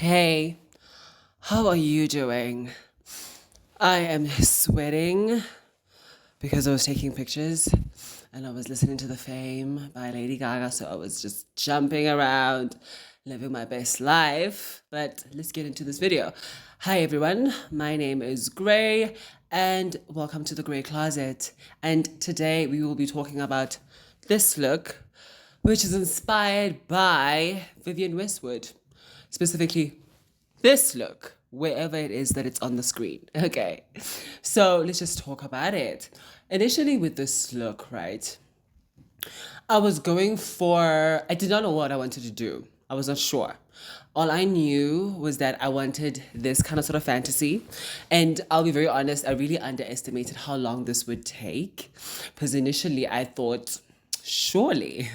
Hey, how are you doing? I am sweating because I was taking pictures and I was listening to The Fame by Lady Gaga, so I was just jumping around, living my best life. But let's get into this video. Hi everyone, my name is Gray and welcome to the Gray Closet. And today we will be talking about this look, which is inspired by Vivienne Westwood, specifically this look, wherever it is that it's on the screen. Okay, so let's just talk about it. Initially, with this look, right, I did not know what I wanted to do. I was not sure. All I knew was that I wanted this kind of sort of fantasy. And I'll be very honest, I really underestimated how long this would take. Because initially I thought, surely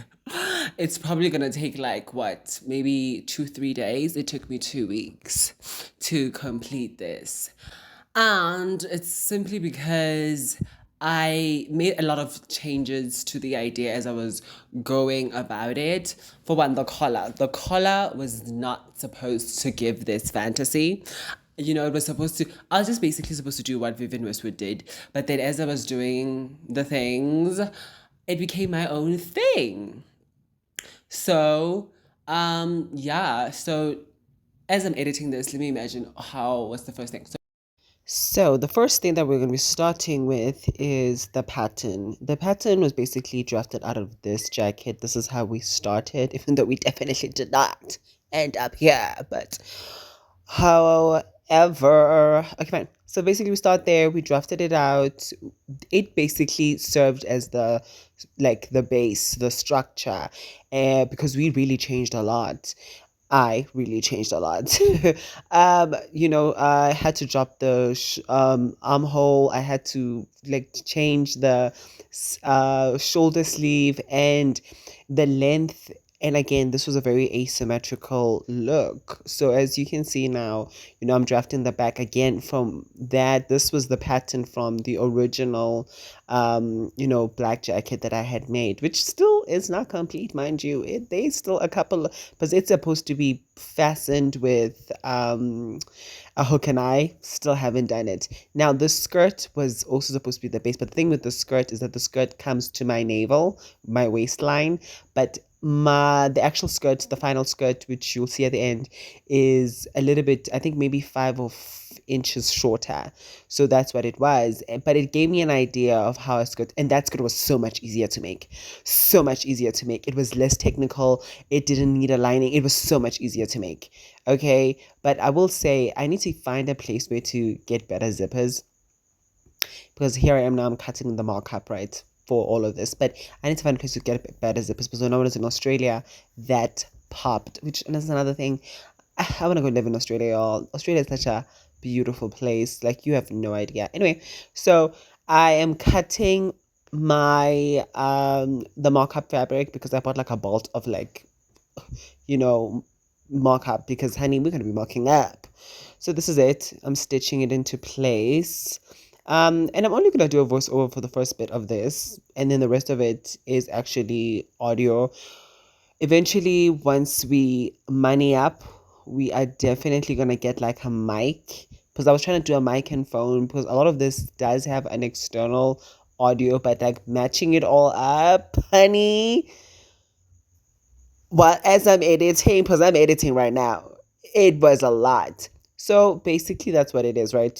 it's probably going to take like what, maybe 2, 3 days. It took me 2 weeks to complete this. And it's simply because I made a lot of changes to the idea as I was going about it. For one, the collar. The collar was not supposed to give this fantasy. It was supposed to, I was just basically supposed to do what Vivienne Westwood did. But then as I was doing the things, it became my own thing. So, yeah. So as I'm editing this, let me imagine what's the first thing. So the first thing that we're going to be starting with is the pattern. The pattern was basically drafted out of this jacket. This is how we started, even though we definitely did not end up here. But however, okay, fine. So basically we start there, we drafted it out. It basically served as the base, the structure, because we really changed a lot. I really changed a lot. I had to drop the armhole. I had to change the shoulder sleeve and the length. And again, this was a very asymmetrical look. So as you can see now, I'm drafting the back again from that. This was the pattern from the original, black jacket that I had made, which still is not complete, mind you. They still a couple, because it's supposed to be fastened with a hook, and I still haven't done it. Now, the skirt was also supposed to be the base, but the thing with the skirt is that the skirt comes to my navel, my waistline, but the actual skirt, the final skirt, which you'll see at the end, is a little bit, I think maybe 5 inches shorter. So that's what it was. But it gave me an idea of how a skirt, and that skirt was so much easier to make. So much easier to make. It was less technical. It didn't need a lining. It was so much easier to make. Okay. But I will say I need to find a place where to get better zippers, because here I am now, I'm cutting the markup, right, for all of this. But I need to find a place to get better zippers, because when I was in Australia, that popped, which, and that's another thing. I want to go live in Australia, y'all. Australia is such a beautiful place. Like, you have no idea. Anyway, so I am cutting my the markup fabric, because I bought like a bolt of you know markup, because honey, we're gonna be marking up. So this is it. I'm stitching it into place. And I'm only gonna do a voiceover for the first bit of this, and then the rest of it is actually audio. Eventually, once we money up, we are definitely gonna get like a mic, because I was trying to do a mic and phone, because a lot of this does have an external audio, but like matching it all up, honey. Well, as I'm editing, because I'm editing right now, it was a lot. So basically, that's what it is, right?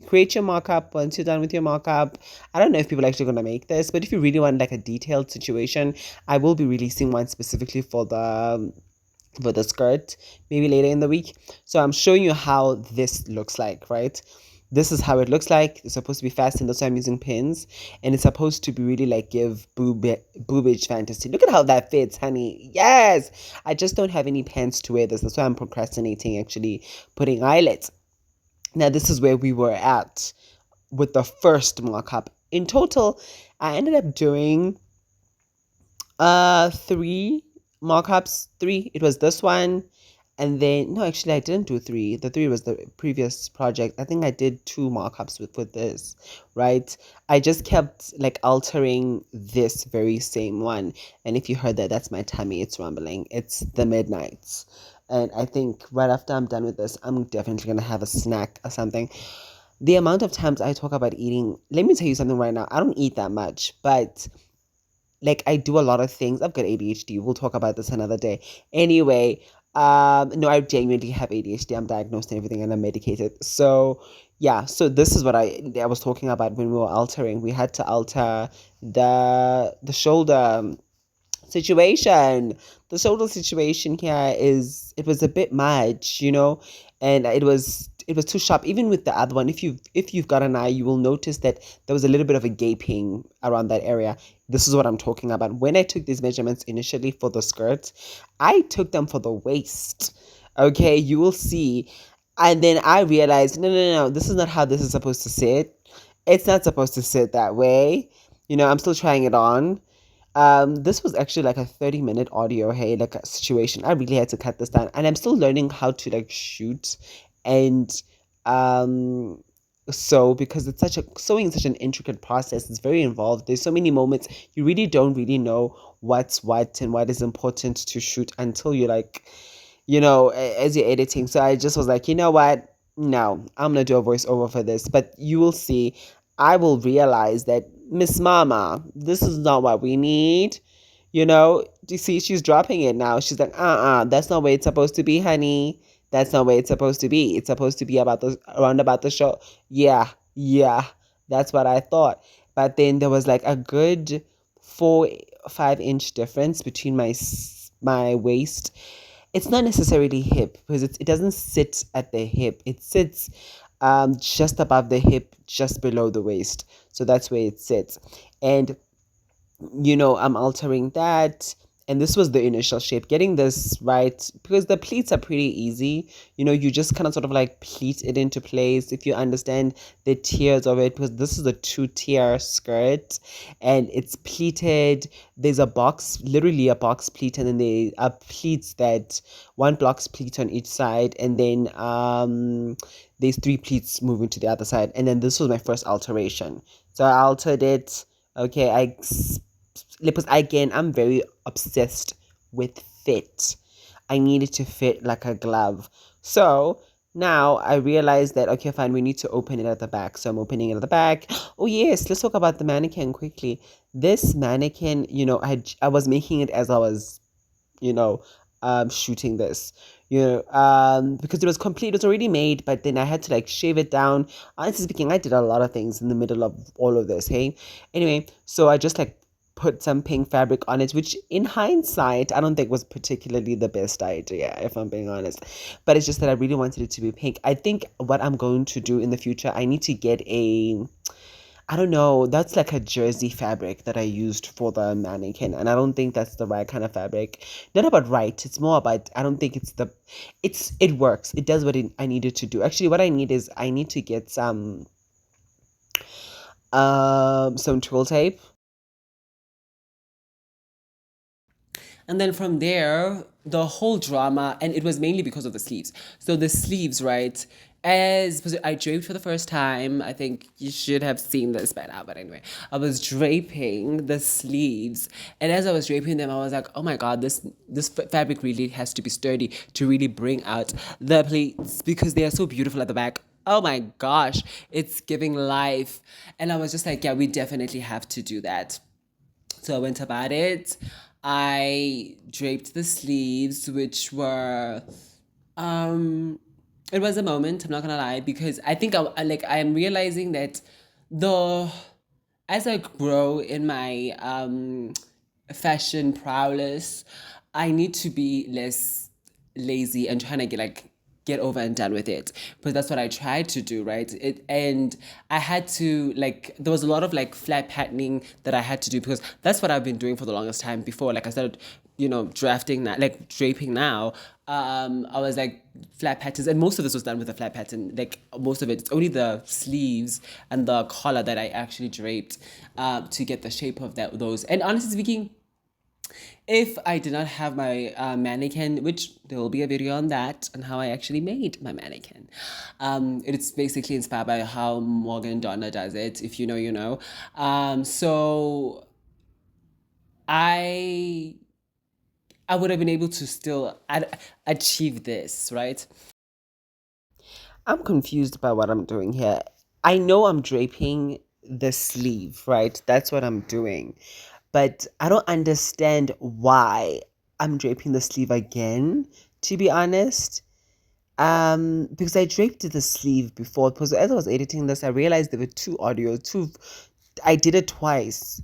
Create your markup. Once you're done with your markup, I don't know if people are actually going to make this, but if you really want like a detailed situation, I will be releasing one specifically for the skirt, maybe later in the week. So I'm showing you how this looks like, right? This is how it looks like. It's supposed to be fastened. That's why I'm using pins. And it's supposed to be really like give boobage fantasy. Look at how that fits, honey. Yes! I just don't have any pants to wear this. That's why I'm procrastinating actually putting eyelets. Now, this is where we were at with the first markup. In total, I ended up doing 3 markups. 3. It was this one, and then no, actually I didn't do 3. The 3 was the previous project. I think I did 2 markups with this, right? I just kept like altering this very same one. And if you heard that, that's my tummy. It's rumbling. It's the midnights. And I think right after I'm done with this, I'm definitely gonna have a snack or something. The amount of times I talk about eating, let me tell you something right now. I don't eat that much, but like I do a lot of things. I've got ADHD. We'll talk about this another day. Anyway, no, I genuinely have ADHD. I'm diagnosed and everything, and I'm medicated. So yeah, so this is what I was talking about when we were altering. We had to alter the shoulder situation. The social situation here is it was a bit much, and it was too sharp. Even with the other one, if you've got an eye, you will notice that there was a little bit of a gaping around that area. This is what I'm talking about. When I took these measurements initially for the skirt, I took them for the waist. Okay, you will see. And then I realized, no, no, no, this is not how this is supposed to sit. It's not supposed to sit that way. I'm still trying it on. This was actually like a 30-minute audio, hey, like a situation. I really had to cut this down. And I'm still learning how to like shoot and um sew because sewing is such an intricate process. It's very involved. There's so many moments you really don't really know what's what and what is important to shoot until you like, as you're editing. So I just was like, you know what? No, I'm gonna do a voiceover for this. But you will see, I will realize that Miss Mama, this is not what we need. Do you see she's dropping it now? She's like, that's not where it's supposed to be, honey. That's not where it's supposed to be. It's supposed to be around about the show. Yeah, yeah. That's what I thought. But then there was like a good 4 5 inch difference between my waist. It's not necessarily hip because it doesn't sit at the hip. It sits just above the hip, just below the waist. So that's where it sits. And I'm altering that. And this was the initial shape. Getting this right, because the pleats are pretty easy. You just kind of sort of like pleat it into place if you understand the tiers of it, because this is a 2-tier skirt and it's pleated. There's a box, literally a box pleat, and then there are pleats that one blocks pleat on each side, and then there's 3 pleats moving to the other side. And then this was my first alteration. So I altered it. Okay, because again, I'm very obsessed with fit. I need it to fit like a glove. So now I realize that, okay, fine, we need to open it at the back. So I'm opening it at the back. Oh yes, let's talk about the mannequin quickly. This mannequin, I was making it as I was, you know, shooting this. Because it was complete, it was already made, but then I had to like shave it down. Honestly speaking, I did a lot of things in the middle of all of this, hey? Anyway, so I just like put some pink fabric on it, which in hindsight, I don't think was particularly the best idea, if I'm being honest. But it's just that I really wanted it to be pink. I think what I'm going to do in the future, I need to get I don't know, that's like a jersey fabric that I used for the mannequin. And I don't think that's the right kind of fabric. Not about right, it's more about, I don't think it works. It does what I needed to do. Actually, what I need is I need to get some twill tape. And then from there, the whole drama, and it was mainly because of the sleeves. So the sleeves, right? As I draped for the first time, I think you should have seen this by now, but anyway, I was draping the sleeves, and as I was draping them, I was like, oh my god, this fabric really has to be sturdy to really bring out the pleats because they are so beautiful at the back. Oh my gosh, it's giving life. And I was just like, yeah, we definitely have to do that. So I went about it. I draped the sleeves, which were, um, it was a moment. I'm not gonna lie, because I think I'm realizing that the as I grow in my fashion prowess, I need to be less lazy and trying to get over and done with it, because that's what I tried to do, right? And I had to like there was a lot of like flat patterning that I had to do, because that's what I've been doing for the longest time before. Like I started, drafting now, like draping now. I was like flat patterns, and most of this was done with a flat pattern. Like most of it, it's only the sleeves and the collar that I actually draped to get the shape of those. And honestly speaking, if I did not have my mannequin, which there will be a video on that and how I actually made my mannequin. It's basically inspired by how Morgan Donna does it. If you know, you know. So I I would have been able to still achieve this, right? I'm confused by what I'm doing here. I know I'm draping the sleeve, right? That's what I'm doing. But I don't understand why I'm draping the sleeve again, to be honest. Because I draped the sleeve before. Because as I was editing this, I realized there were two audio, two. I did it twice.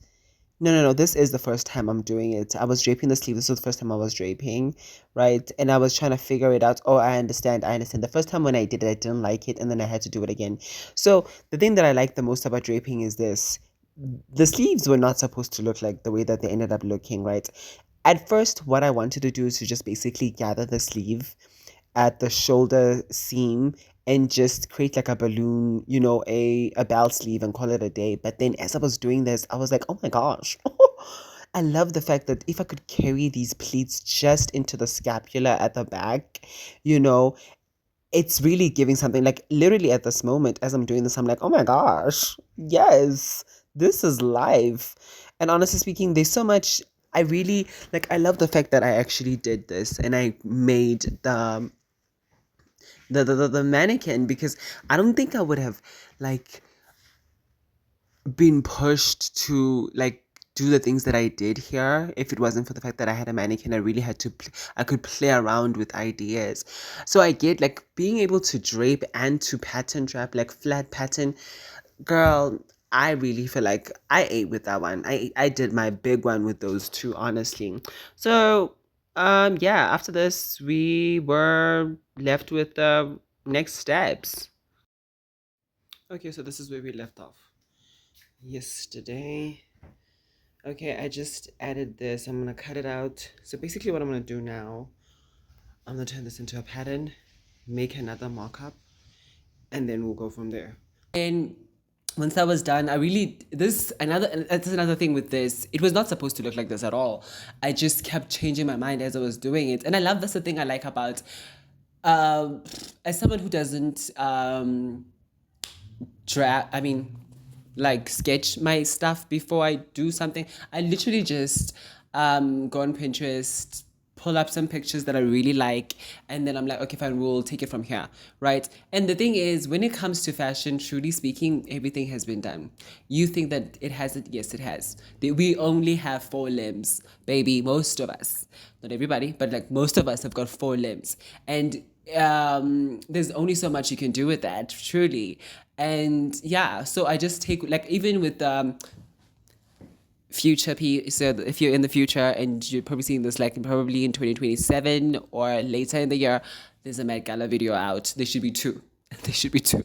No, no, no. This is the first time I'm doing it. I was draping the sleeve. This was the first time I was draping, right? And I was trying to figure it out. Oh, I understand. I understand. The first time when I did it, I didn't like it, and then I had to do it again. So the thing that I like the most about draping is this: the sleeves were not supposed to look like the way that they ended up looking, right? At first, what I wanted to do is to just basically gather the sleeve at the shoulder seam and just create like a balloon, a bell sleeve and call it a day. But then as I was doing this, I was like, oh my gosh. I love the fact that if I could carry these pleats just into the scapula at the back, you know, it's really giving something. Like literally at this moment, as I'm doing this, I'm like, oh my gosh, yes, this is life. And honestly speaking, there's so much. I really like. I love the fact that I actually did this and I made the mannequin, because I don't think I would have like been pushed to like do the things that I did here if it wasn't for the fact that I had a mannequin. I really had to I could play around with ideas. So I get like being able to drape and to pattern drape, like flat pattern. Girl, I really feel like I ate with that one. I did my big one with those two, honestly. So yeah, after this we were left with the next steps. Okay, so this is where we left off yesterday. Okay, I just added this. I'm gonna cut it out. So basically what I'm gonna do now, I'm gonna turn this into a pattern, make another mock-up, and then we'll go from there. And once that was done, I really that's another thing with this. It was not supposed to look like this at all. I just kept changing my mind as I was doing it, and I love that's the thing I like about um, as someone who doesn't I mean, like sketch my stuff before I do something. I literally just go on Pinterest, pull up some pictures that I really like, and then I'm like, okay, fine, we'll take it from here, right? And the thing is, when it comes to fashion, truly speaking, everything has been done. You think that it hasn't? Yes, it has. We only have four limbs, baby. Most of us, not everybody, but like most of us have got four limbs, and there's only so much you can do with that, truly. And yeah, so I just take like even with future so if you're in the future and you're probably seeing this like probably in 2027 or later in the year, there's a Met Gala video out. There should be two. There should be two.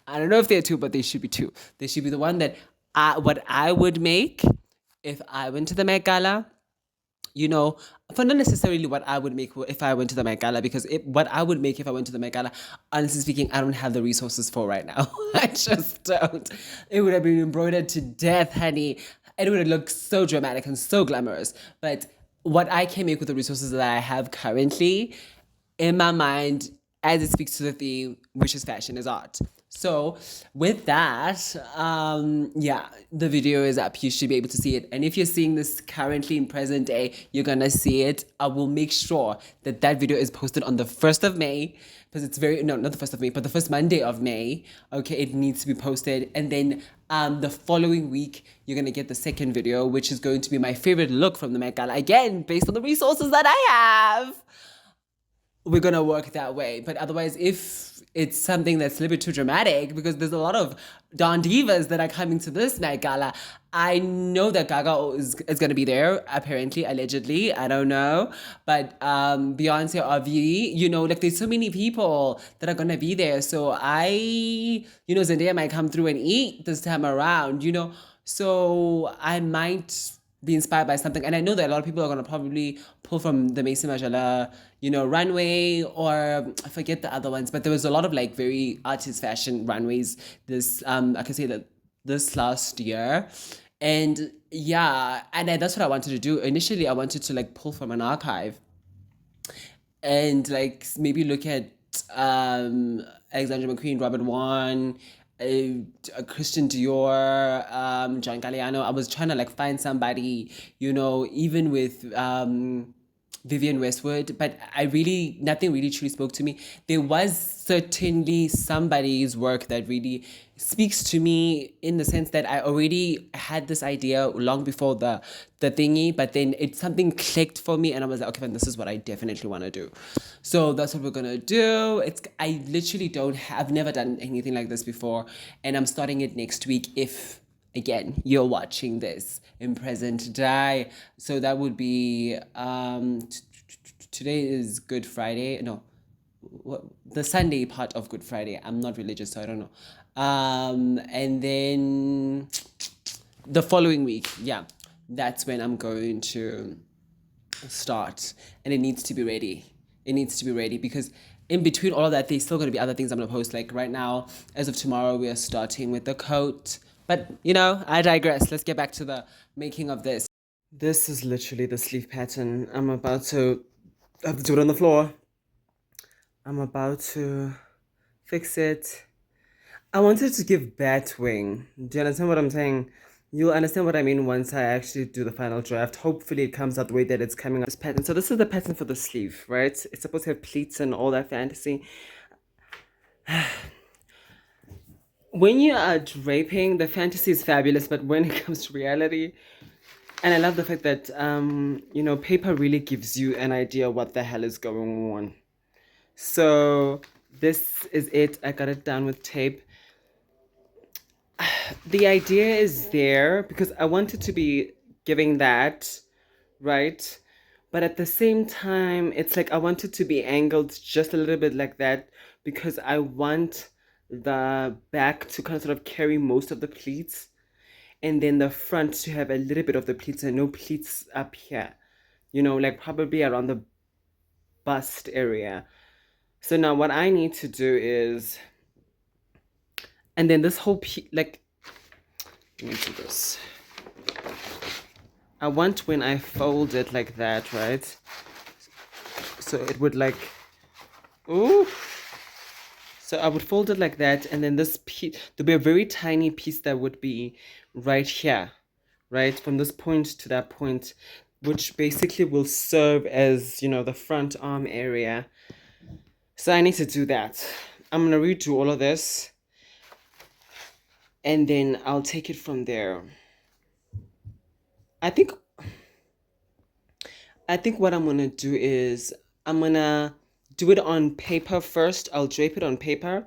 I don't know if there are two, but they should be two. They should be the one that what I would make if I went to the Met Gala, for not necessarily what I would make if I went to the Met Gala, because what I would make if I went to the Met Gala, honestly speaking, I don't have the resources for right now. I just don't. It would have been embroidered to death, honey. It would have looked so dramatic and so glamorous. But what I can make with the resources that I have currently, in my mind, as it speaks to the theme, which is fashion is art. So with that, yeah, the video is up. You should be able to see it. And if you're seeing this currently in present day, you're gonna see it. I will make sure that that video is posted on the 1st of May, because it's no, not the 1st of May, but the first Monday of May. Okay, it needs to be posted. And then the following week, you're gonna get the second video, which is going to be my favorite look from the Met Gala. Again, based on the resources that I have, we're gonna work that way. But otherwise, if it's something that's a little bit too dramatic, because there's a lot of Don Divas that are coming to this Met Gala. I know that Gaga is gonna be there, apparently, allegedly. I don't know. But Beyonce, Avi, like there's so many people that are gonna be there. So Zendaya might come through and eat this time around, So I might be inspired by something. And I know that a lot of people are going to probably pull from the Mason Majala, runway, or I forget the other ones, but there was a lot of like very artist fashion runways I can say that this last year. And yeah, and that's what I wanted to do. Initially, I wanted to like pull from an archive and like maybe look at Alexandra McQueen, Robert Wan, Christian Dior, John Galliano. I was trying to like find somebody, even with Vivienne Westwood, but nothing really truly spoke to me. There was certainly somebody's work that really speaks to me in the sense that I already had this idea long before the thingy, but then something clicked for me, and I was like, okay, man, this is what I definitely want to do. So that's what we're gonna do. I literally don't have never done anything like this before, and I'm starting it next week if again you're watching this in present day. So that would be today is Good Friday. No, what, the Sunday part of Good Friday. I'm not religious, so I don't know. And then the following week, yeah, that's when I'm going to start, and it needs to be ready. It needs to be ready because in between all of that, there's still going to be other things I'm going to post. Like right now, as of tomorrow, we are starting with the coat. But I digress. Let's get back to the making of this. This is literally the sleeve pattern. I'm about to have to do it on the floor. I'm about to fix it. I wanted to give bat wing. Do you understand what I'm saying? You'll understand what I mean once I actually do the final draft. Hopefully it comes out the way that it's coming out. This pattern. So this is the pattern for the sleeve, right? It's supposed to have pleats and all that fantasy. When you are draping, the fantasy is fabulous, but when it comes to reality, and I love the fact that paper really gives you an idea what the hell is going on. So this is it. I got it down with tape. The idea is there because I wanted to be giving that, right? But at the same time, it's like I want it to be angled just a little bit like that because I want the back to kind of sort of carry most of the pleats and then the front to have a little bit of the pleats and no pleats up here, like probably around the bust area. So now what I need to do is, and then this whole like, let me do this. I want when I fold it like that, right? So it would like, ooh. So I would fold it like that, and then this piece, there'll be a very tiny piece that would be right here, right? From this point to that point, which basically will serve as, the front arm area. So I need to do that. I'm gonna redo all of this, and then I'll take it from there. I think what I'm gonna do is I'm gonna do it on paper first. I'll drape it on paper,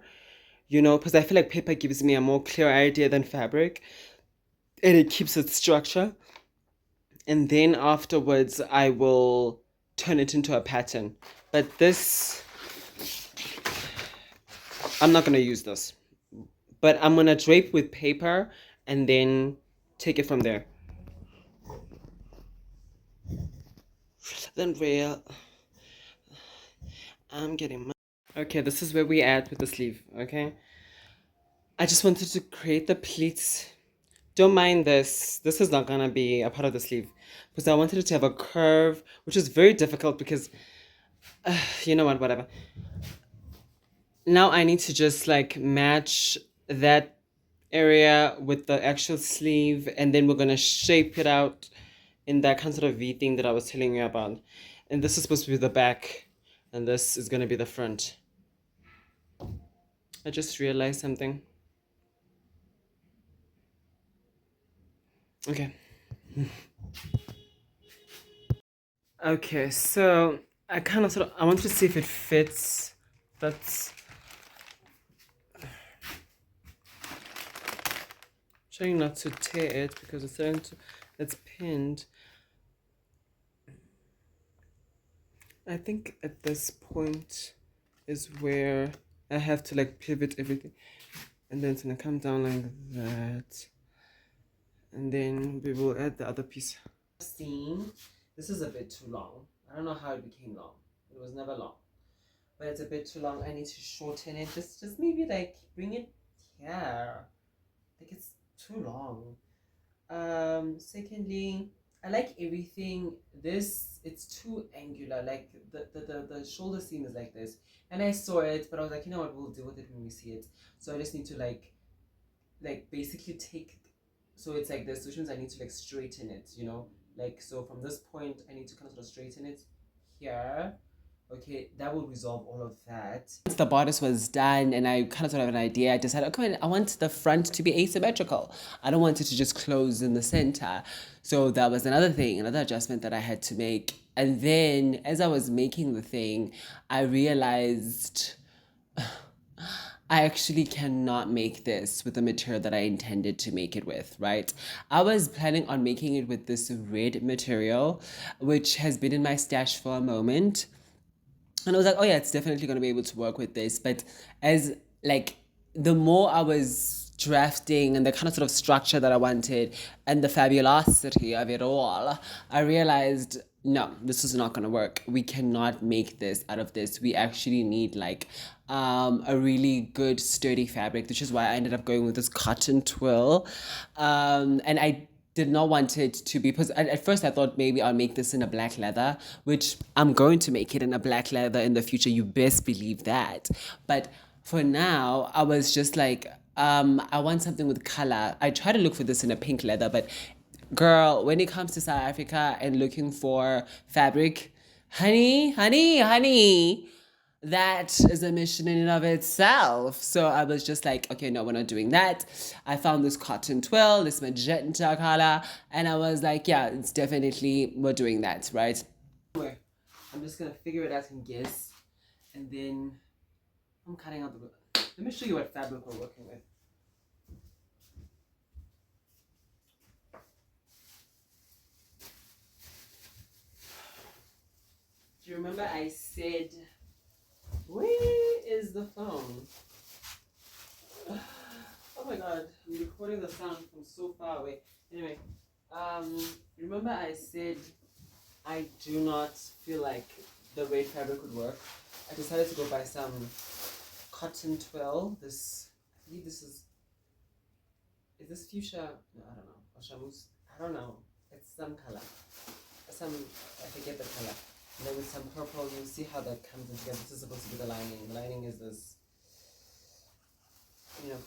because I feel like paper gives me a more clear idea than fabric and it keeps its structure. And then afterwards, I will turn it into a pattern. But this, I'm not gonna use this, but I'm gonna drape with paper and then take it from there. Then real, I'm getting my. Okay, this is where we at with the sleeve, okay? I just wanted to create the pleats. Don't mind this. This is not gonna be a part of the sleeve because I wanted it to have a curve, which is very difficult because, you know what, whatever. Now I need to just like match that area with the actual sleeve, and then we're gonna shape it out in that kind of V thing that I was telling you about. And this is supposed to be the back, and this is gonna be the front. I just realized something. Okay. Okay, so I kind of I want to see if it fits. That's trying not to tear it because it's pinned. I think at this point is where I have to like pivot everything, and then it's gonna come down like that, and then we will add the other piece. Seam. This is a bit too long. I don't know how it became long. It was never long, but it's a bit too long. I need to shorten it. Just maybe like bring it here. Like it's too long. Secondly, I like everything. It's too angular. Like the shoulder seam is like this, and I saw it, but I was like, you know what, we'll deal with it when we see it. So I just need to like basically take. So it's like this, which means I need to like straighten it. Like so from this point, I need to kind of sort of straighten it here. Okay, that will resolve all of that. Once the bodice was done and I kind of sort of have an idea, I decided, okay, I want the front to be asymmetrical. I don't want it to just close in the center. So that was another thing, another adjustment that I had to make. And then as I was making the thing, I realized I actually cannot make this with the material that I intended to make it with, right? I was planning on making it with this red material, which has been in my stash for a moment. And I was like, oh yeah, it's definitely going to be able to work with this. But as like the more I was drafting and the kind of sort of structure that I wanted and the fabulosity of it all, I realized no, this is not going to work. We cannot make this out of this. We actually need like a really good sturdy fabric, which is why I ended up going with this cotton twill. And I did not want it to be, because at first I thought maybe I'll make this in a black leather, which I'm going to make it in a black leather in the future. You best believe that. But for now, I was just like, I want something with color. I try to look for this in a pink leather, but girl, when it comes to South Africa and looking for fabric, honey, that is a mission in and of itself. So I was just like, okay, no, we're not doing that. I found this cotton twill, this magenta color, and I was like, yeah, it's definitely, we're doing that, right? Anyway, I'm just gonna figure it out and guess, and then I'm cutting out the, let me show you what fabric we're working with. Do you remember I said, where is the phone? Oh my god, I'm recording the sound from so far away. Anyway, remember I said I do not feel like the red fabric would work. I decided to go buy some cotton twill. This, I believe this is this fuchsia? No, I don't know. Or chamois? I don't know. It's some color. Some, I forget the color. And then with some purple, you'll see how that comes in together. This is supposed to be the lining. The lining is this,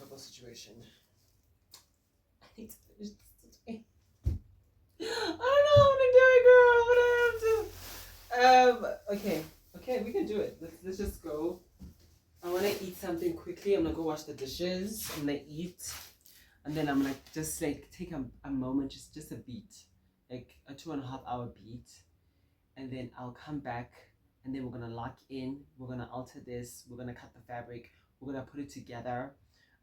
purple situation. I need to finish this today. I don't know how to do it, girl, but I have to. Okay, we can do it. Let's just go. I want to eat something quickly. I'm going to go wash the dishes. I'm going to eat. And then I'm going to just like take a moment, just a beat. Like a 2.5 hour beat. And then I'll come back and then we're going to lock in. We're going to alter this. We're going to cut the fabric. We're going to put it together.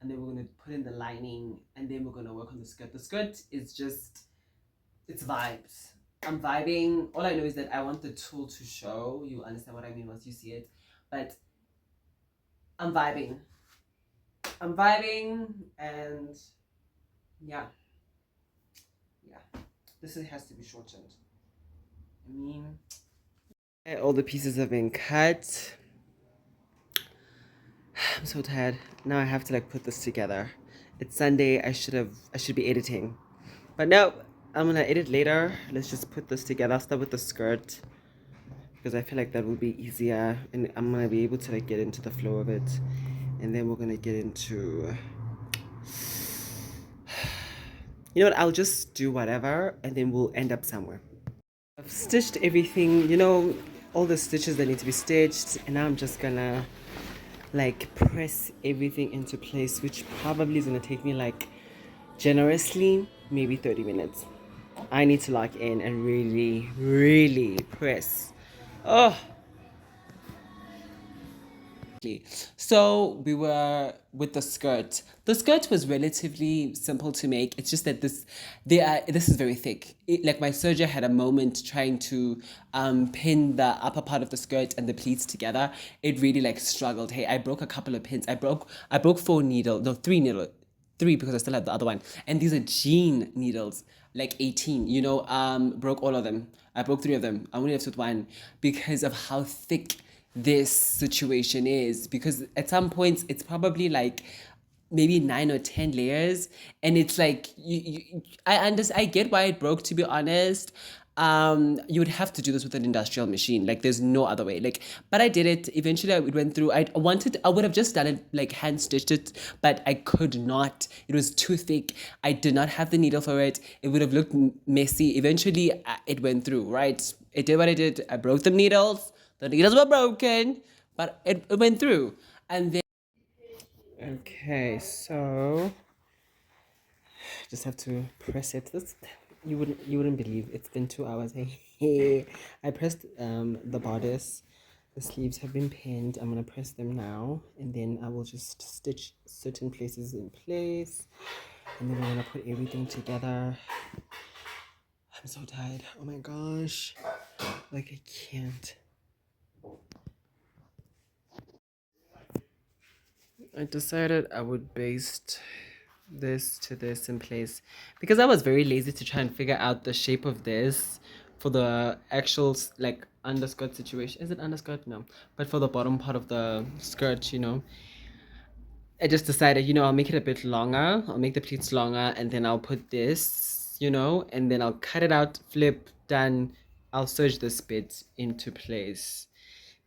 And then we're going to put in the lining. And then we're going to work on the skirt. The skirt is just, it's vibes. I'm vibing. All I know is that I want the tulle to show. You understand what I mean once you see it. But I'm vibing. I'm vibing and yeah. This has to be shortened. I mean, all the pieces have been cut. I'm so tired. Now I have to like put this together. It's Sunday. I should be editing. But no, I'm gonna edit later. Let's just put this together. I'll start with the skirt because I feel like that will be easier and I'm gonna be able to like get into the flow of it. And then we're gonna get into, you know what, I'll just do whatever and then we'll end up somewhere. I've stitched everything, all the stitches that need to be stitched, and now I'm just gonna like press everything into place, which probably is gonna take me like generously maybe 30 minutes. I need to lock in and really press. Oh, so we were with the skirt. The skirt was relatively simple to make. It's just that this is very thick. Like my serger had a moment trying to pin the upper part of the skirt and the pleats together. It really like struggled. Hey, I broke a couple of pins. I broke 3 because I still had the other one. And these are jean needles, like 18, broke all of them. I broke 3 of them. I only left with 1 because of how thick this situation is, because at some points it's probably like maybe 9 or 10 layers, and it's like I get why it broke, to be honest. You would have to do this with an industrial machine, like there's no other way, like, but I did it eventually. It went through. I would have just done it like hand stitched it, but I could not. It was too thick. I did not have the needle for it. It would have looked messy. Eventually it went through, right? It did what it did. I broke the needles. The needles were broken, but it went through. And then okay, so just have to press it. This you wouldn't believe it's been 2 hours. I pressed the bodice. The sleeves have been pinned. I'm gonna press them now, and then I will just stitch certain places in place, and then I'm gonna put everything together. I'm so tired. Oh my gosh, like I can't. I decided I would baste this to this in place because I was very lazy to try and figure out the shape of this for the actual like underskirt situation. Is it underskirt? No, but for the bottom part of the skirt, I just decided, I'll make it a bit longer. I'll make the pleats longer, and then I'll put this, and then I'll cut it out, flip, done. I'll serge this bit into place.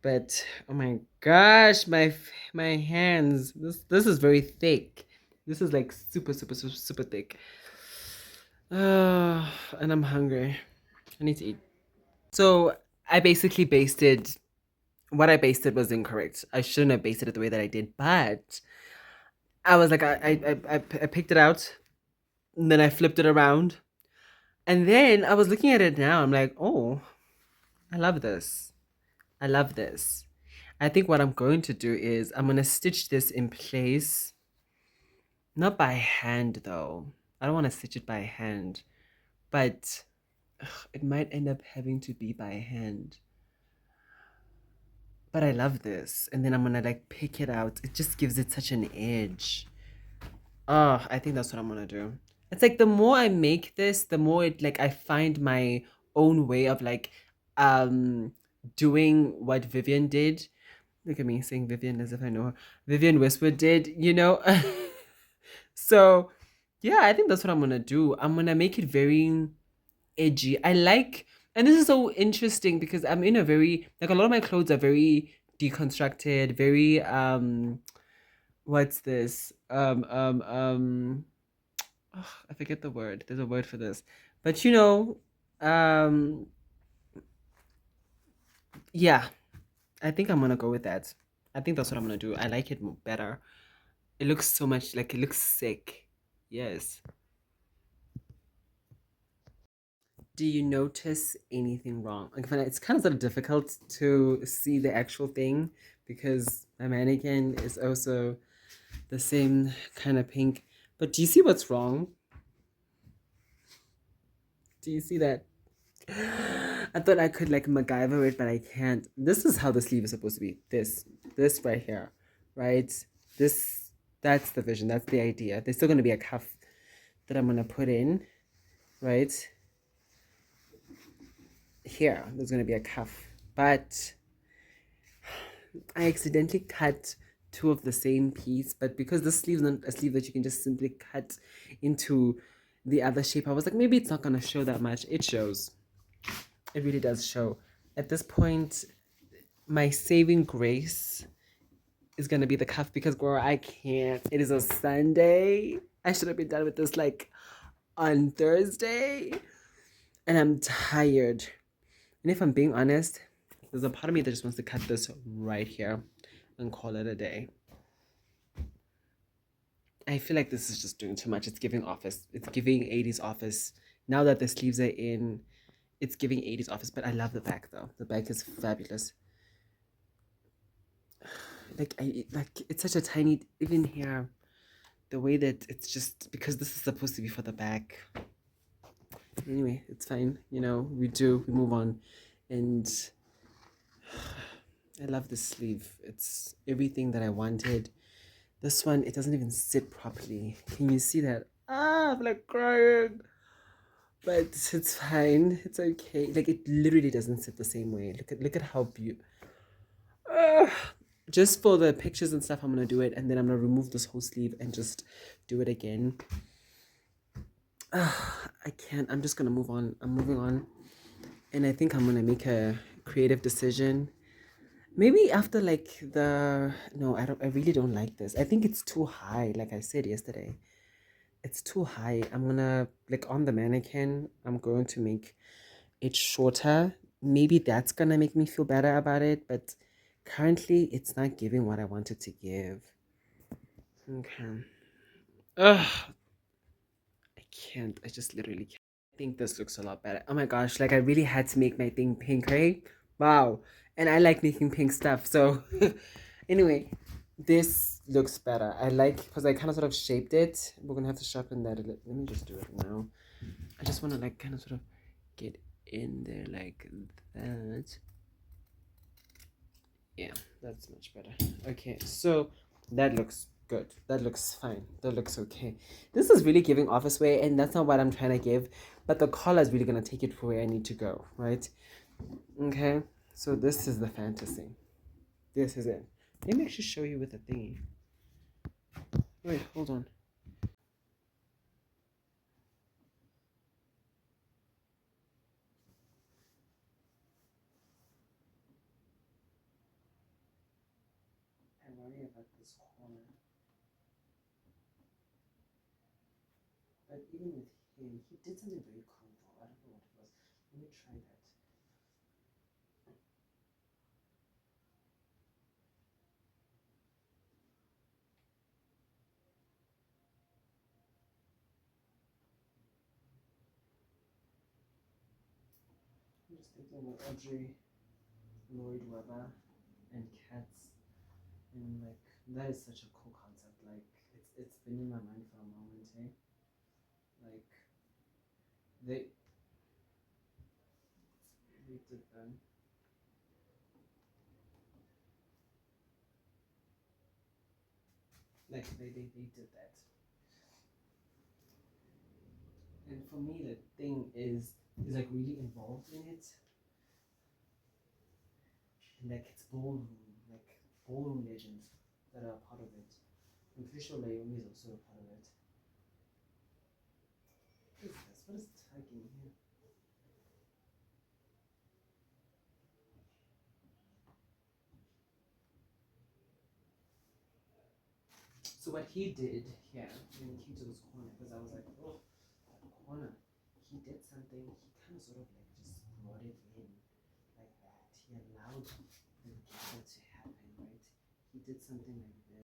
But oh my gosh, my hands. This is very thick. This is like super super super super thick. And I'm hungry. I need to eat. So I basically basted. What I basted was incorrect. I shouldn't have basted it the way that I did, but I was like, I picked it out, and then I flipped it around, and then I was looking at it now. I'm like, oh, I love this. I love this. I think what I'm going to do is I'm going to stitch this in place. Not by hand though. I don't want to stitch it by hand. But it might end up having to be by hand. But I love this. And then I'm going to like pick it out. It just gives it such an edge. Oh, I think that's what I'm going to do. It's like the more I make this, the more it like I find my own way of like doing what Vivienne did. Look at me saying Vivienne as if I know her. Vivienne Westwood did. So, yeah, I think that's what I'm gonna do. I'm gonna make it very edgy. And this is so interesting because I'm in a very like a lot of my clothes are very deconstructed, very what's this? I forget the word. There's a word for this, but um, yeah, I think I'm gonna go with that. I think that's what I'm gonna do. I like it better. It looks so much like it looks sick. Yes. Do you notice anything wrong? Like, it's kind of sort of difficult to see the actual thing because my mannequin is also the same kind of pink. But do you see what's wrong? Do you see that? I thought I could like MacGyver it, but I can't. This is how the sleeve is supposed to be. This right here, right? This, that's the vision. That's the idea. There's still going to be a cuff that I'm going to put in, right? Here, there's going to be a cuff, but I accidentally cut two of the same piece. But because this sleeve is not a sleeve that you can just simply cut into the other shape, I was like, maybe it's not going to show that much. It shows. It really does show. At this point, my saving grace is gonna be the cuff because girl, I can't. It is a Sunday. I should have been done with this like on Thursday. And I'm tired. And if I'm being honest, there's a part of me that just wants to cut this right here and call it a day. I feel like this is just doing too much. It's giving office. It's giving 80s office. Now that the sleeves are in, it's giving 80s office, but I love the back though. The back is fabulous. Like it's such a tiny, even here, the way that it's just because this is supposed to be for the back. Anyway, it's fine. We move on. And I love this sleeve. It's everything that I wanted. This one, it doesn't even sit properly. Can you see that? I'm like crying. But it's fine. It's okay. Like it literally doesn't sit the same way. Look at how beautiful. Just for the pictures and stuff, I'm gonna do it, and then I'm gonna remove this whole sleeve and just do it again. I can't. I'm just gonna move on. I'm moving on, and I think I'm gonna make a creative decision. Maybe after like no, I don't. I really don't like this. I think it's too high. Like I said yesterday, it's too high. I'm gonna like on the mannequin. I'm going to make it shorter maybe that's gonna make me feel better about it, but currently it's not giving what I wanted to give. Okay. Ugh, I can't. I just literally can't. I think this looks a lot better. Oh my gosh, like I really had to make my thing pink, right? Wow. And I like making pink stuff. So anyway, this looks better. I like because I kind of sort of shaped it. We're gonna have to sharpen that a little. Let me just do it now. I just want to like kind of sort of get in there like that. Yeah, that's much better. Okay, so that looks good. That looks fine. That looks okay. This is really giving office wear, and that's not what I'm trying to give. But the collar is really gonna take it for where I need to go, right? Okay. So this is the fantasy. This is it. Let me actually show you with the thingy. Wait, hold on. I worry about this corner. But even with him, he did something very cool though. I don't know what it was. Let me try that. I'm just thinking of Audrey Lloyd Webber and cats, and like that is such a cool concept. Like it's been in my mind for a moment, eh? Like they did that. Like they did that. And for me the thing is like really involved in it. And like it's ballroom legends that are a part of it. I'm pretty sure Naomi is also a part of it. What is this? What is tagging here? So what he did here when he came to this corner, because I was like, oh, that corner. He did something. He kind of sort of like just brought it in like that. He allowed the gather to happen, right? He did something like this.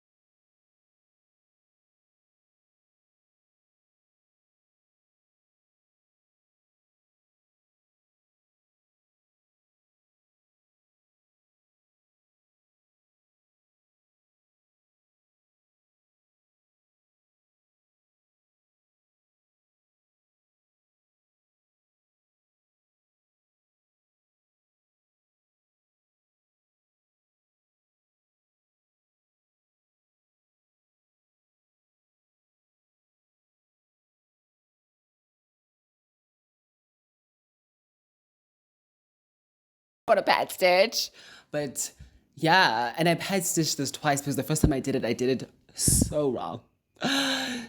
Got a bad stitch, but yeah, and I pad stitched this twice because the first time I did it so wrong.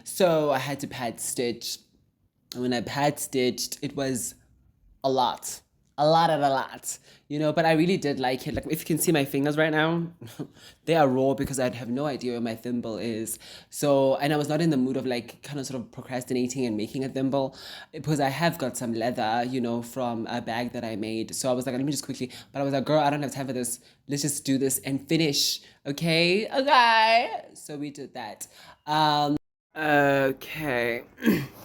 So I had to pad stitch. And when I pad stitched, it was a lot, a lot, you know. But I really did like it. Like if you can see my fingers right now, they are raw because I'd have no idea where my thimble is. So, and I was not in the mood of like kind of sort of procrastinating and making a thimble because I have got some leather, you know, from a bag that I made. So I was like, let me just quickly. But I was like, girl, I don't have time for this. Let's just do this and finish. Okay, okay. So we did that. Okay,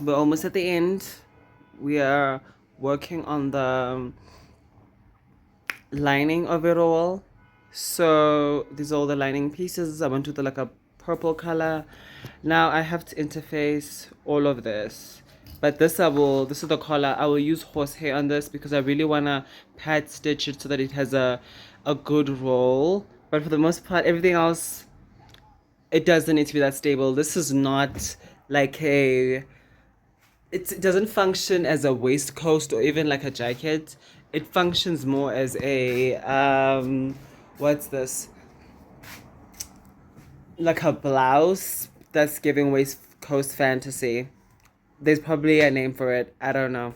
we're almost at the end. We are working on the lining of it all. So these are all the lining pieces. I went with like a purple color. Now I have to interface all of this. But this this is the collar. I will use horsehair on this because I really want to pad stitch it so that it has a good roll. But for the most part, everything else, it doesn't need to be that stable. This is not like it doesn't function as a waistcoat or even like a jacket. It functions more as a what's this? Like a blouse that's giving waistcoat fantasy. There's probably a name for it. I don't know.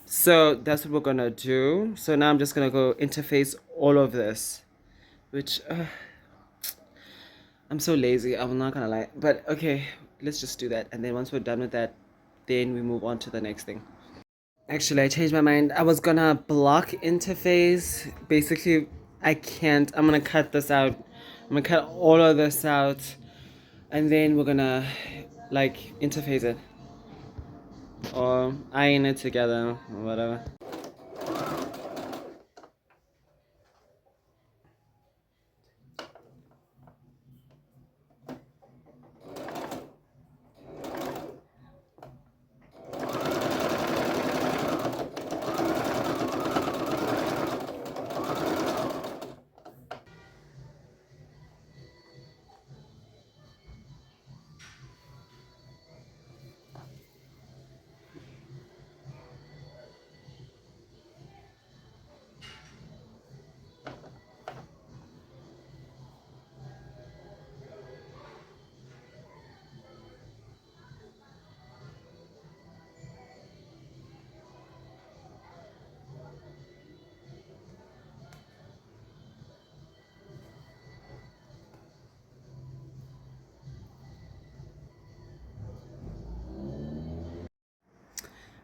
So that's what we're gonna do. So now I'm just gonna go interface all of this, which I'm so lazy. I'm not gonna lie. But okay, let's just do that. And then once we're done with that, then we move on to the next thing. Actually, I changed my mind. I was gonna block interface. Basically, I can't. I'm gonna cut this out. I'm gonna cut all of this out, and then we're gonna like interface it or iron it together or whatever.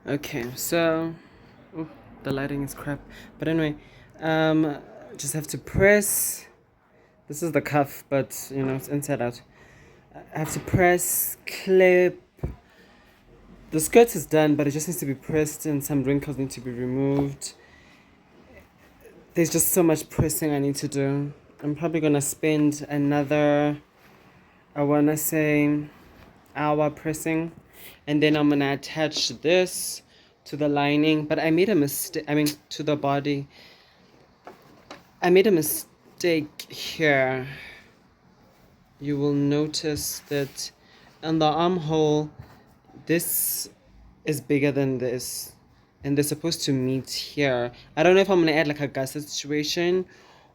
Okay, so oh, the lighting is crap. But anyway, um, just have to press. This is the cuff, but you know it's inside out. I have to press, clip. The skirt is done, but it just needs to be pressed, and some wrinkles need to be removed. There's just so much pressing I need to do. I'm probably gonna spend another, I wanna say, hour pressing, and then I'm gonna attach this to the lining. But I made a mistake. I mean, to the body. I made a mistake here. You will notice that on the armhole, this is bigger than this, and they're supposed to meet here. I don't know if I'm gonna add like a gusset situation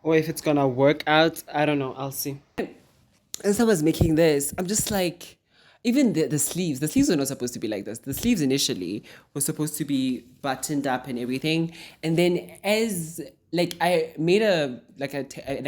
or if it's gonna work out. I don't know. I'll see. As I was making this, I'm just like, even the sleeves were not supposed to be like this. The sleeves initially were supposed to be buttoned up and everything, and then as like I made an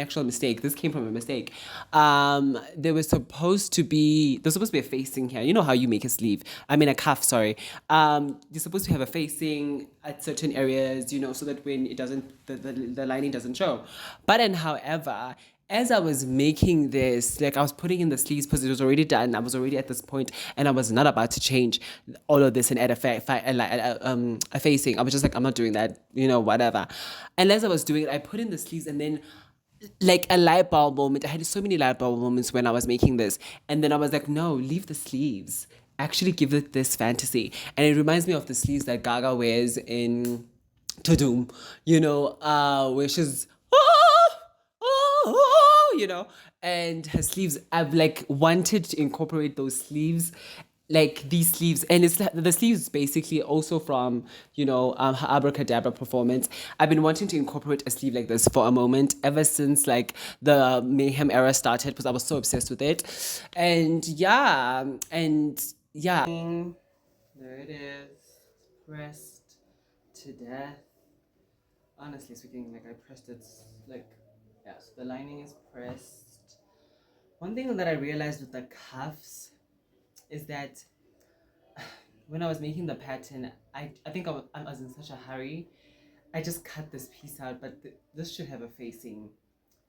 actual mistake. This came from a mistake. There was supposed to be a facing here. You know how you make a sleeve? I mean a cuff. Sorry. You're supposed to have a facing at certain areas, you know, so that when it doesn't, the lining doesn't show. But and however, as I was making this, like I was putting in the sleeves because it was already done. I was already at this point, and I was not about to change all of this and add a facing. I was just like, I'm not doing that, you know, whatever. And as I was doing it, I put in the sleeves, and then like a light bulb moment. I had so many light bulb moments when I was making this, and then I was like, no, leave the sleeves. Actually, give it this fantasy, and it reminds me of the sleeves that Gaga wears in To Doom, you know, where she's you know, and her sleeves. I've like wanted to incorporate those sleeves, like these sleeves, and it's the sleeves basically also from her Abracadabra performance. I've been wanting to incorporate a sleeve like this for a moment ever since like the Mayhem era started because I was so obsessed with it, and yeah. There it is, pressed to death. Honestly speaking, like I pressed it, like, yeah, so the lining is pressed. One thing that I realized with the cuffs is that when I was making the pattern, I think I was in such a hurry. I just cut this piece out, but this should have a facing.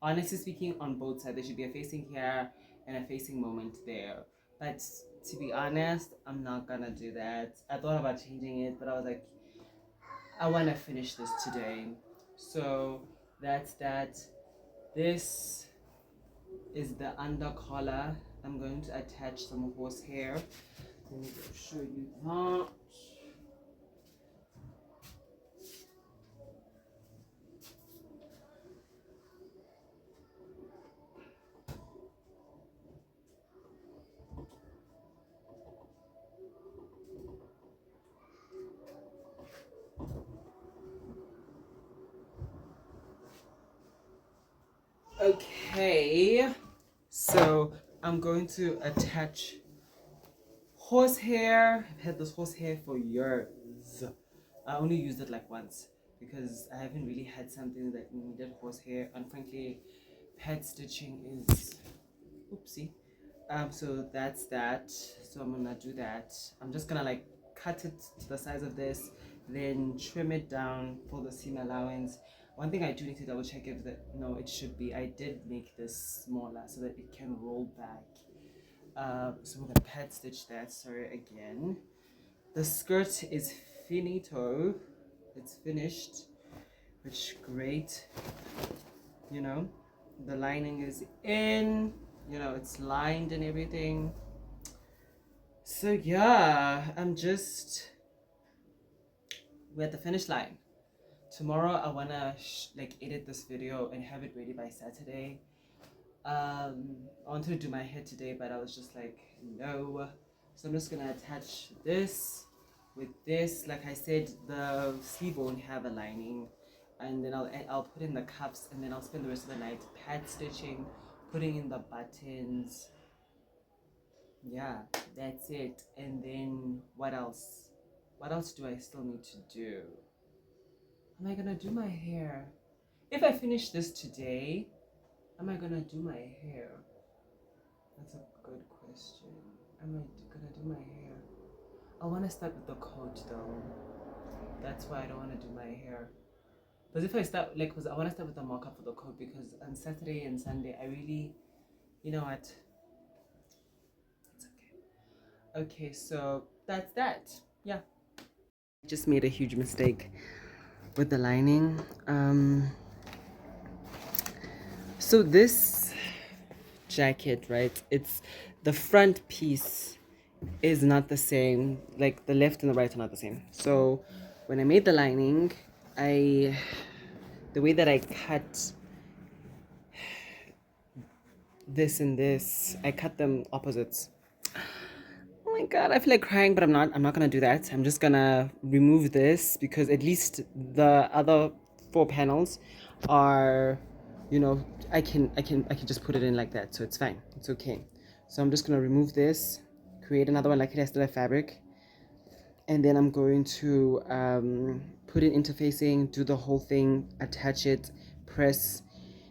Honestly speaking, on both sides, there should be a facing here and a facing moment there. But to be honest, I'm not gonna do that. I thought about changing it, but I was like, I wanna finish this today. So that's that. This is the under collar. I'm going to attach some horsehair. Let me show you that. Okay, so I'm going to attach horsehair. I've had this horsehair for years. I only used it like once because I haven't really had something that needed horsehair, and frankly, pad stitching is oopsie. So that's that. So I'm gonna do that. I'm just gonna like cut it to the size of this, then trim it down for the seam allowance. One thing I do need to double check is that no, it should be. I did make this smaller so that it can roll back. So we're gonna pad stitch that. Sorry again. The skirt is finito. It's finished, which great. You know, the lining is in. You know, it's lined and everything. So yeah, we're at the finish line. Tomorrow I wanna like edit this video and have it ready by Saturday. I wanted to do my hair today, but I was just like, no. So I'm just gonna attach this with this. Like I said, the sleeve won't have a lining, and then I'll put in the cuffs, and then I'll spend the rest of the night pad stitching, putting in the buttons. Yeah, that's it. And then what else? What else do I still need to do? Am I gonna do my hair? If I finish this today, am I gonna do my hair? That's a good question. Am I gonna do my hair? I wanna start with the coat though. That's why I don't wanna do my hair. Because if I start, like, cause I wanna start with the markup for the coat because on Saturday and Sunday, I really, you know what? It's okay. Okay, so that's that. Yeah. Just made a huge mistake with the lining. So this jacket, right? It's the front piece is not the same. Like the left and the right are not the same. So when I made the lining, the way that I cut this and this, I cut them opposites. Oh my god, I feel like crying, but I'm not. I'm not gonna do that. I'm just gonna remove this because at least the other 4 panels are, you know, I can just put it in like that, so it's fine. It's okay. So I'm just gonna remove this, create another one like it has still have fabric, and then I'm going to put it interfacing, do the whole thing, attach it, press.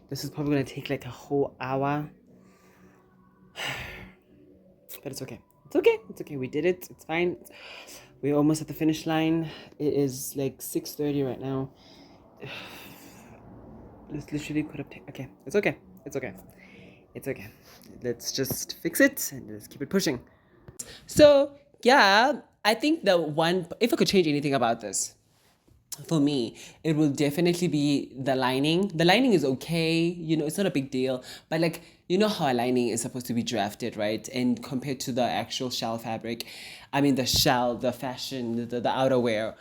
This is probably gonna take like a whole hour, but it's okay. It's okay. It's okay. We did it. It's fine. We're almost at the finish line. It is like 6:30 right now. This literally could have okay. It's okay. It's okay. It's okay. Let's just fix it and let's keep it pushing. So yeah, I think if I could change anything about this, for me, it will definitely be the lining. The lining is okay, you know, it's not a big deal, but like, you know how a lining is supposed to be drafted, right? And compared to the actual shell fabric, I mean, the fashion, the outerwear.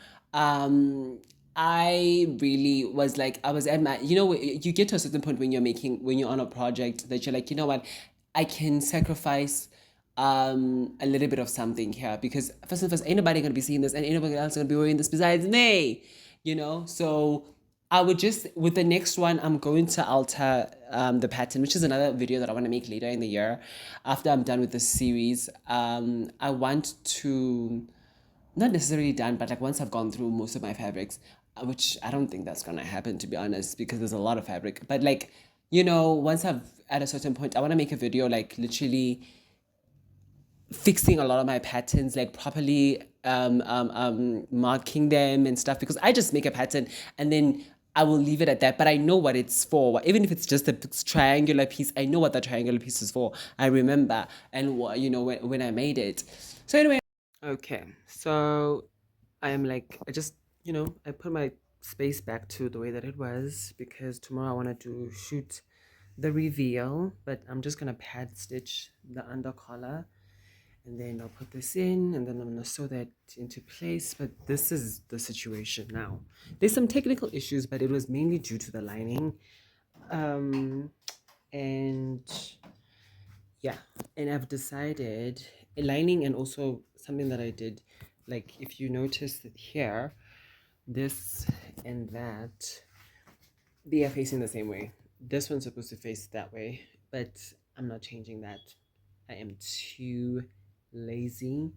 I really was like, I was at my, you know, you get to a certain point when when you're on a project that you're like, you know what, I can sacrifice a little bit of something here because first and first, ain't nobody gonna be seeing this and ain't nobody else gonna be wearing this besides me, you know? So I would just, with the next one, I'm going to alter the pattern, which is another video that I want to make later in the year after I'm done with this series. I want to, not necessarily done, but like once I've gone through most of my fabrics, which I don't think that's gonna happen to be honest, because there's a lot of fabric. But like, you know, once I've at a certain point, I want to make a video like literally fixing a lot of my patterns, like properly marking them and stuff, because I just make a pattern and then I will leave it at that. But I know what it's for. Even if it's just a triangular piece, I know what the triangular piece is for. I remember, and you know, when I made it. So anyway. Okay, so I am like, I just, you know, I put my space back to the way that it was because tomorrow I want to shoot the reveal, but I'm just gonna pad stitch the under collar and then I'll put this in and then I'm gonna sew that into place. But this is the situation now. There's some technical issues, but it was mainly due to the lining. And yeah, and I've decided lining, and also something that I did, like if you notice that here, this and that, they are facing the same way. This one's supposed to face that way, but I'm not changing that. I am too lazy.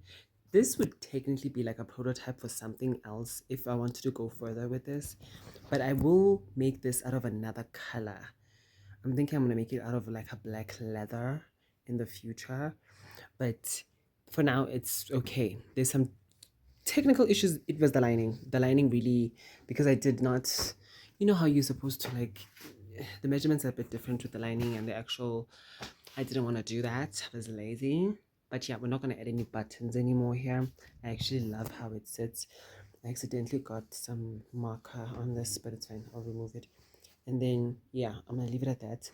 This would technically be like a prototype for something else if I wanted to go further with this, but I will make this out of another color. I'm thinking I'm gonna make it out of like a black leather in the future, but for now it's okay. There's some technical issues, it was the lining. The lining really, because I did not, you know how you're supposed to like, the measurements are a bit different with the lining and the actual, I didn't want to do that. I was lazy. But yeah, we're not going to add any buttons anymore here. I actually love how it sits. I accidentally got some marker on this, but it's fine. I'll remove it. And then, yeah, I'm going to leave it at that.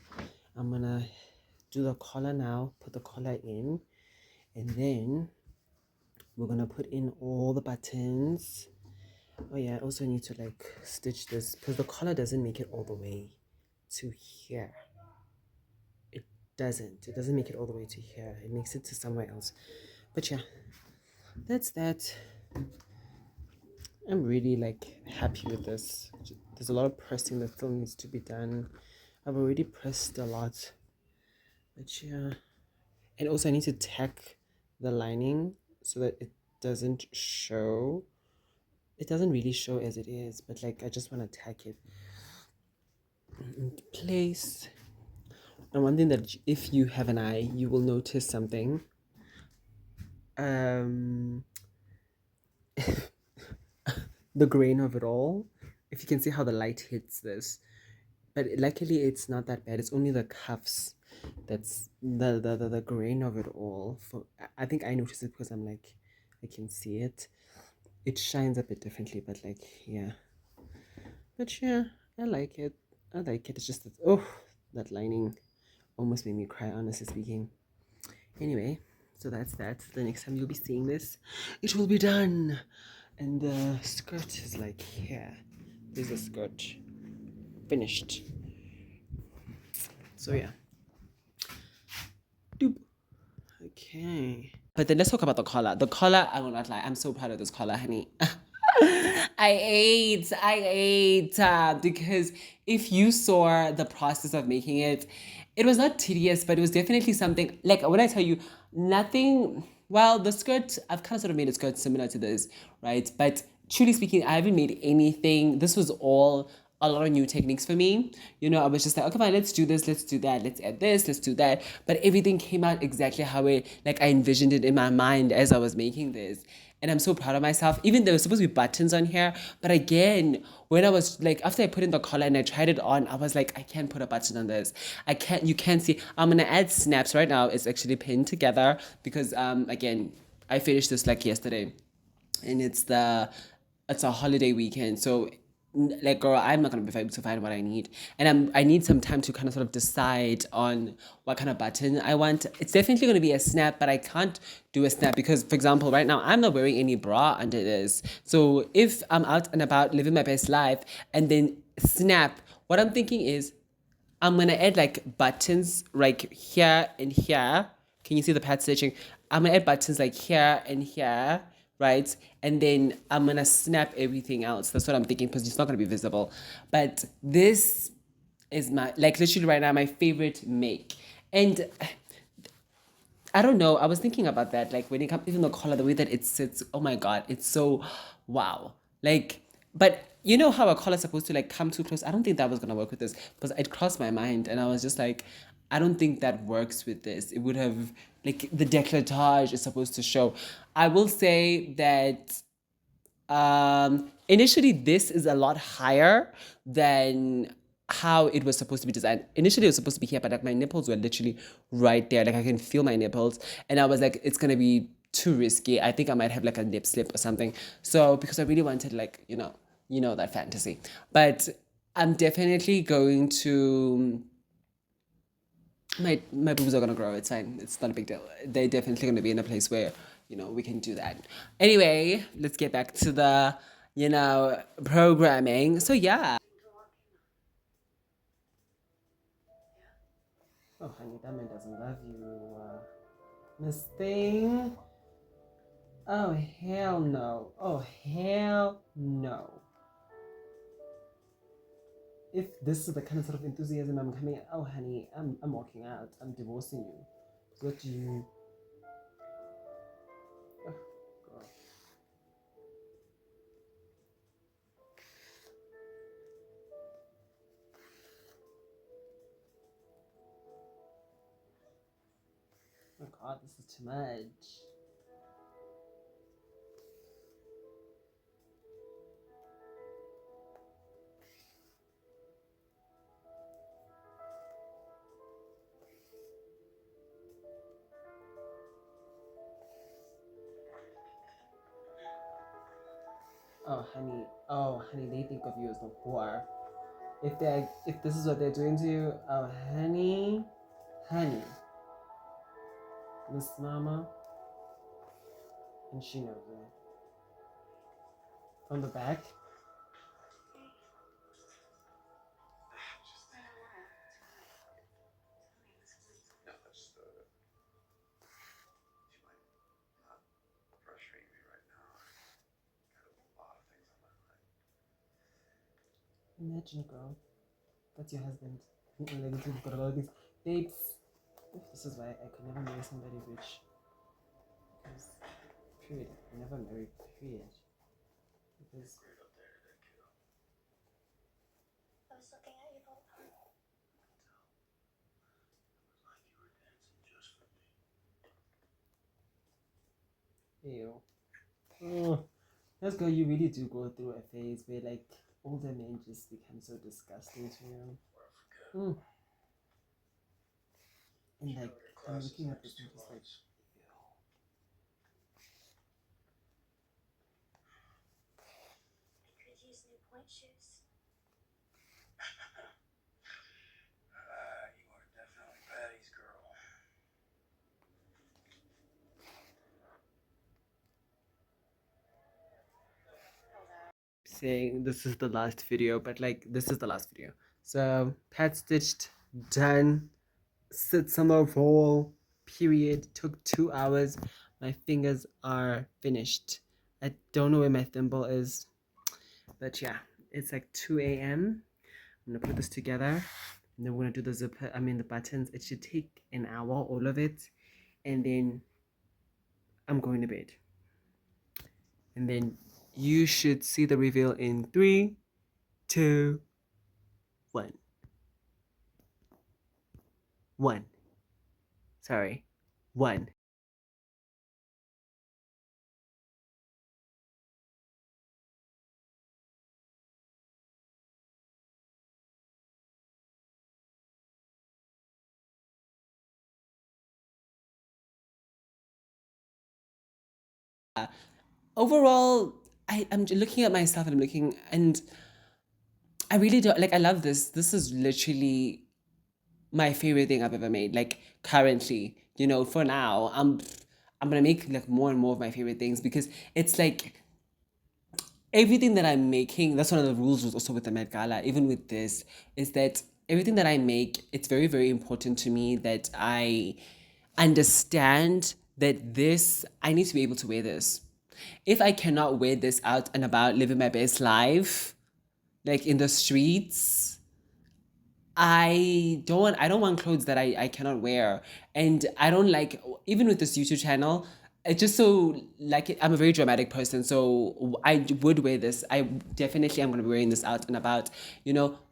I'm going to do the collar now, put the collar in. And then we're going to put in all the buttons. Oh yeah, I also need to like stitch this because the collar doesn't make it all the way to here. It doesn't make it all the way to here. It makes it to somewhere else. But yeah, that's that. I'm really like happy with this. There's a lot of pressing that still needs to be done. I've already pressed a lot. But yeah. And also I need to tack the lining so that it doesn't show. It doesn't really show as it is, but like I just want to tack it into place. And one thing that if you have an eye, you will notice something. Um the grain of it all. If you can see how the light hits this. But luckily it's not that bad. It's only the cuffs that's the grain of it all. For I think I noticed it because I'm like I can see it. It shines a bit differently, but like yeah. But yeah, I like it. I like it. It's just that that lining almost made me cry, honestly speaking. Anyway, so that's that. The next time you'll be seeing this, it will be done. And the skirt is like here. There's the skirt. Finished. So yeah. Doop. Okay. But then let's talk about the collar. The collar, I will not lie, I'm so proud of this collar, honey. I ate because if you saw the process of making it, it was not tedious, but it was definitely something like when I tell you nothing. Well, the skirt, I've kind of sort of made a skirt similar to this, right? But truly speaking, I haven't made anything. This was all a lot of new techniques for me. You know, I was just like, okay, fine, let's do this, let's do that, let's add this, let's do that. But everything came out exactly how I envisioned it in my mind as I was making this. And I'm so proud of myself. Even there was supposed to be buttons on here, but again, when I was like, after I put in the collar and I tried it on, I was like, I can't put a button on this. I can't. You can't see. I'm gonna add snaps right now. It's actually pinned together because again, I finished this like yesterday, and it's a holiday weekend, so like girl, I'm not gonna be able to find what I need, and I need some time to kind of sort of decide on what kind of button I want. It's definitely gonna be a snap, but I can't do a snap because, for example, right now I'm not wearing any bra under this. So if I'm out and about living my best life and then snap, what I'm thinking is I'm gonna add like buttons like here and here. Can you see the pad stitching? I'm gonna add buttons like here and here, right? And then I'm gonna snap everything else. That's what I'm thinking because it's not gonna be visible. But this is my like literally right now my favorite make. And I don't know. I was thinking about that. Like when it comes, even the collar, the way that it sits. Oh my god, it's so wow. Like, but you know how a collar is supposed to like come too close. I don't think that was gonna work with this because it crossed my mind, and I was just like, I don't think that works with this. It would have like the décolletage is supposed to show. I will say that initially, this is a lot higher than how it was supposed to be designed. Initially, it was supposed to be here, but like my nipples were literally right there. Like I can feel my nipples, and I was like, it's gonna be too risky. I think I might have like a nip slip or something. So because I really wanted like that fantasy, but I'm definitely going to. My boobs are gonna grow. It's fine. It's not a big deal. They're definitely gonna be in a place where we can do that. Anyway, let's get back to the programming. So yeah. Oh, honey, that man doesn't love you, Miss Thing. Oh hell no. Oh hell no. If this is the kind of sort of enthusiasm I'm coming at, oh honey, I'm walking out. I'm divorcing you. What do you? Oh, God. Oh God, this is too much. Oh, honey, they think of you as the whore. If this is what they're doing to you, oh, honey, Miss Mama, and she knows it. From the back. Imagine, girl, that's your husband. Like, you've got a lot of things. Babes, this is why I could never marry somebody rich. Because, period, I never married, period. Because ew. Oh, that's girl, you really do go through a phase where like older men just become so disgusting to you. Mm. And like I'm looking at this and just like, saying this is the last video, but like this is the last video. So pad stitched, done, sit summer roll, period. Took 2 hours. My fingers are finished. I don't know where my thimble is, but yeah, it's like 2 a.m. I'm gonna put this together, and then we're gonna do the zipper. I mean the buttons. It should take an hour, all of it, and then I'm going to bed. And then you should see the reveal in 3, 2, 1. 1. Sorry. 1. Overall, I'm looking at myself and I'm looking, and I really don't like. I love this. This is literally my favorite thing I've ever made. Like currently, for now, I'm gonna make like more and more of my favorite things because it's like everything that I'm making. That's one of the rules was also with the Met Gala. Even with this, is that everything that I make, it's very very important to me that I understand that this I need to be able to wear this. If I cannot wear this out and about living my best life, like in the streets, I don't want clothes that I cannot wear. And I don't like, even with this YouTube channel, it's just so like I'm a very dramatic person, so I would wear this. I definitely am going to be wearing this out and about,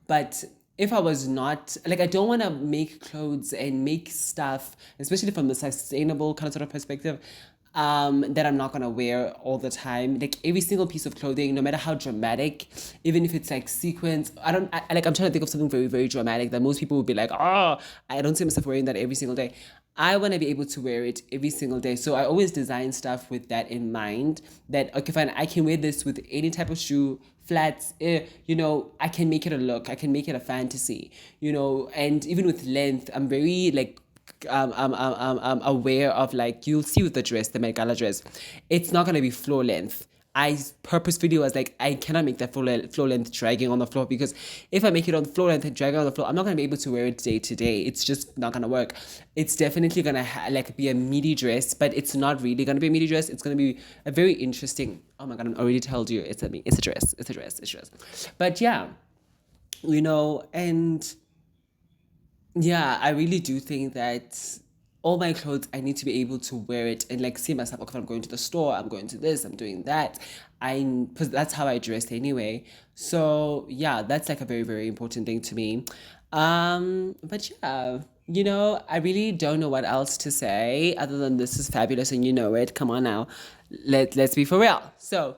but if I was not like, I don't want to make clothes and make stuff, especially from the sustainable kind of sort of perspective, that I'm not gonna wear all the time. Like every single piece of clothing, no matter how dramatic, even if it's like sequins, like I'm trying to think of something very, very dramatic that most people would be like, oh, I don't see myself wearing that every single day. I want to be able to wear it every single day. So I always design stuff with that in mind, that okay, fine, I can wear this with any type of shoe, flats, I can make it a look, I can make it a fantasy, and even with length, I'm very like aware of, like, you'll see with the dress, the Met Gala dress, it's not going to be floor length. I purposefully was like, I cannot make that floor length dragging on the floor, because if I make it on floor length and dragging on the floor, I'm not going to be able to wear it day to day. It's just not going to work. It's definitely going to like be a midi dress, but it's not really going to be a midi dress. It's going to be a very interesting, oh my God, I already told you, it's a dress. It's a dress. But yeah, and yeah, I really do think that all my clothes, I need to be able to wear it and like see myself. Okay, if I'm going to the store, I'm going to this, I'm doing that. Because that's how I dress anyway. So yeah, that's like a very, very important thing to me. But yeah, I really don't know what else to say other than this is fabulous and you know it. Come on now, let's be for real. So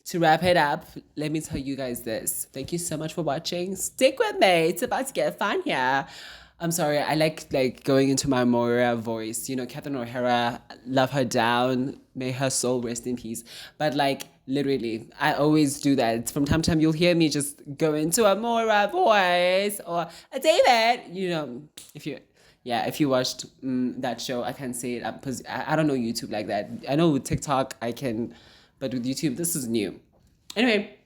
to wrap it up, let me tell you guys this. Thank you so much for watching. Stick with me. It's about to get fun here. I'm sorry. I like going into my Moira voice. Catherine O'Hara, love her down. May her soul rest in peace. But like Literally, I always do that. From time to time, you'll hear me just go into a Moira voice or a David. If you, yeah, if you watched that show, I can say it because I don't know YouTube like that. I know with TikTok I can, but with YouTube, this is new. Anyway,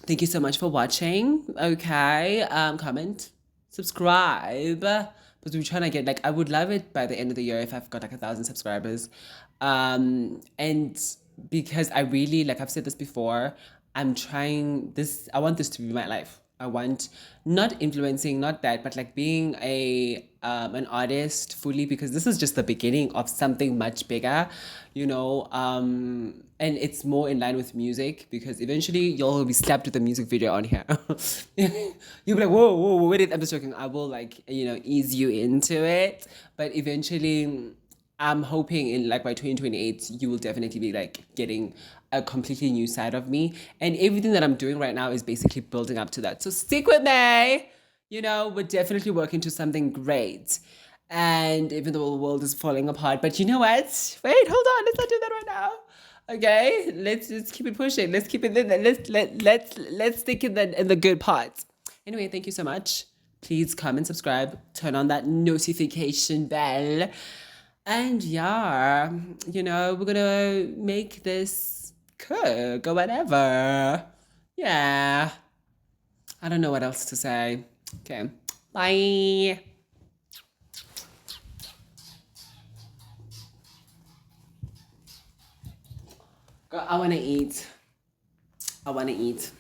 thank you so much for watching. Okay, comment, subscribe. Because we're trying to get, like, I would love it by the end of the year if I've got like 1,000 subscribers. And because I really, like I've said this before, I'm trying this. I want this to be my life. I want not influencing, not that, but like being an artist fully, because this is just the beginning of something much bigger, and it's more in line with music because eventually you'll be slapped with a music video on here. You'll be like, whoa, whoa, whoa, wait, I'm just joking. I will like, ease you into it, but eventually I'm hoping in like by 2028, you will definitely be like getting a completely new side of me. And everything that I'm doing right now is basically building up to that. So stick with me. We're definitely working to something great. And even though the world is falling apart, but you know what? Wait, hold on. Let's not do that right now. Okay, let's just keep it pushing. Let's keep it in there. Let's stick in the good parts. Anyway, thank you so much. Please comment, subscribe, turn on that notification bell. And yeah, we're gonna make this cook or whatever. Yeah. I don't know what else to say. Okay. Bye. Girl, I wanna eat. I wanna eat.